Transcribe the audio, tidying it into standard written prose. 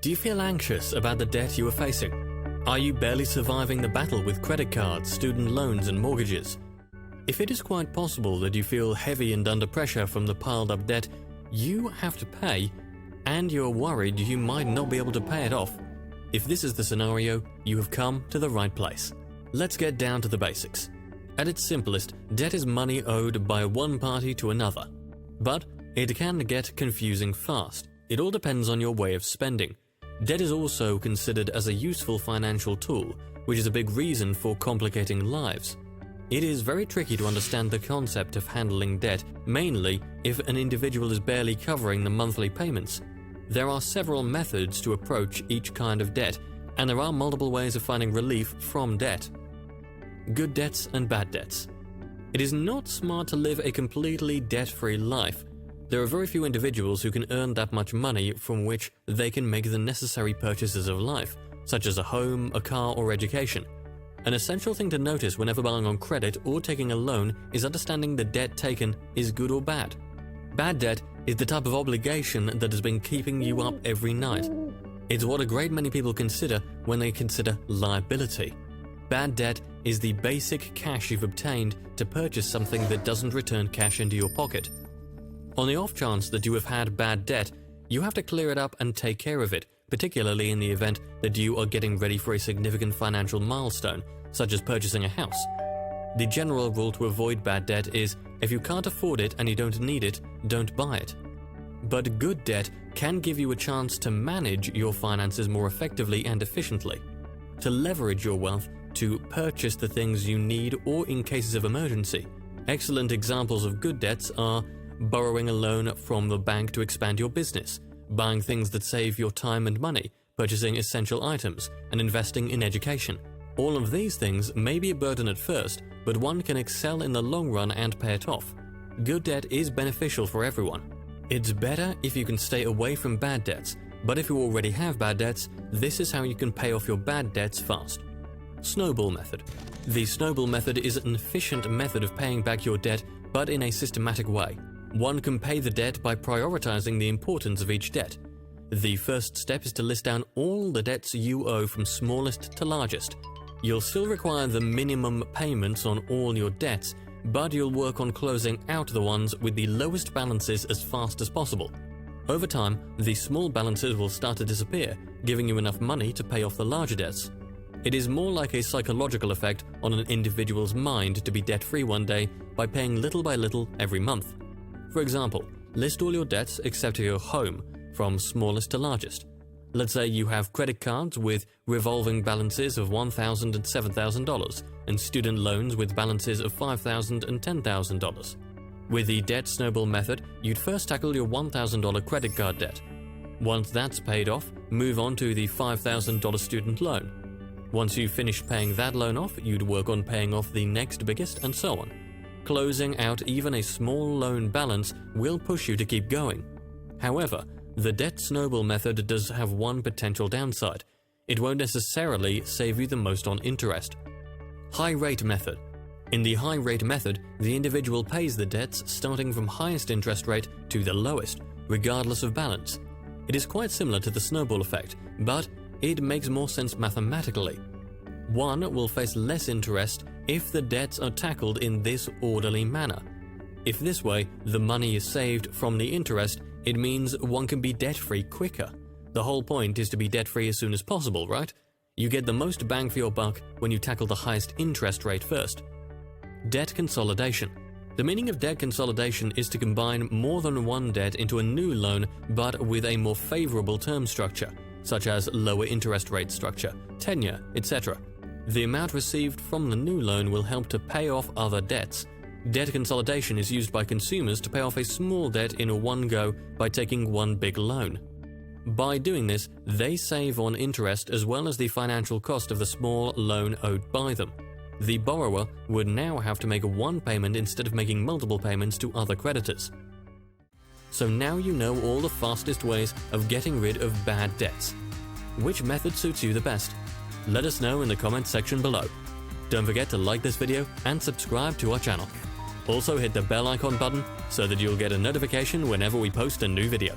Do you feel anxious about the debt you are facing? Are you barely surviving the battle with credit cards, student loans and mortgages? If it is quite possible that you feel heavy and under pressure from the piled up debt you have to pay, and you're worried you might not be able to pay it off, if this is the scenario, you have come to the right place. Let's get down to the basics. At its simplest, debt is money owed by one party to another. But it can get confusing fast. It all depends on your way of spending. Debt is also considered as a useful financial tool, which is a big reason for complicating lives. It is very tricky to understand the concept of handling debt, mainly if an individual is barely covering the monthly payments. There are several methods to approach each kind of debt, and there are multiple ways of finding relief from debt. Good debts and bad debts. It is not smart to live a completely debt-free life. There are very few individuals who can earn that much money from which they can make the necessary purchases of life, such as a home, a car, or education. An essential thing to notice whenever buying on credit or taking a loan is understanding the debt taken is good or bad. Bad debt is the type of obligation that has been keeping you up every night. It's what a great many people consider when they consider liability. Bad debt is the basic cash you've obtained to purchase something that doesn't return cash into your pocket. On the off chance that you have had bad debt, you have to clear it up and take care of it, particularly in the event that you are getting ready for a significant financial milestone, such as purchasing a house. The general rule to avoid bad debt is, if you can't afford it and you don't need it, don't buy it. But good debt can give you a chance to manage your finances more effectively and efficiently, to leverage your wealth to purchase the things you need or in cases of emergency. Excellent examples of good debts are borrowing a loan from the bank to expand your business, buying things that save your time and money, purchasing essential items, and investing in education. All of these things may be a burden at first, but one can excel in the long run and pay it off. Good debt is beneficial for everyone. It's better if you can stay away from bad debts, but if you already have bad debts, this is how you can pay off your bad debts fast. Snowball method. The snowball method is an efficient method of paying back your debt, but in a systematic way. One can pay the debt by prioritizing the importance of each debt. The first step is to list down all the debts you owe from smallest to largest. You'll still require the minimum payments on all your debts, but you'll work on closing out the ones with the lowest balances as fast as possible. Over time, the small balances will start to disappear, giving you enough money to pay off the larger debts. It is more like a psychological effect on an individual's mind to be debt-free one day by paying little by little every month. For example, list all your debts except your home, from smallest to largest. Let's say you have credit cards with revolving balances of $1,000 and $7,000 and student loans with balances of $5,000 and $10,000. With the debt snowball method, you'd first tackle your $1,000 credit card debt. Once that's paid off, move on to the $5,000 student loan. Once you've finished paying that loan off, you'd work on paying off the next biggest and so on. Closing out even a small loan balance will push you to keep going. However, the debt snowball method does have one potential downside. It won't necessarily save you the most on interest. High rate method. In the high rate method, the individual pays the debts starting from highest interest rate to the lowest, regardless of balance. It is quite similar to the snowball effect, but it makes more sense mathematically. One will face less interest if the debts are tackled in this orderly manner. If this way the money is saved from the interest, it means one can be debt-free quicker. The whole point is to be debt-free as soon as possible, right? You get the most bang for your buck when you tackle the highest interest rate first. Debt consolidation. The meaning of debt consolidation is to combine more than one debt into a new loan but with a more favorable term structure, such as lower interest rate structure, tenure, etc. The amount received from the new loan will help to pay off other debts. Debt consolidation is used by consumers to pay off a small debt in one go by taking one big loan. By doing this, they save on interest as well as the financial cost of the small loan owed by them. The borrower would now have to make one payment instead of making multiple payments to other creditors. So now you know all the fastest ways of getting rid of bad debts. Which method suits you the best? Let us know in the comments section below. Don't forget to like this video and subscribe to our channel. Also hit the bell icon button so that you'll get a notification whenever we post a new video.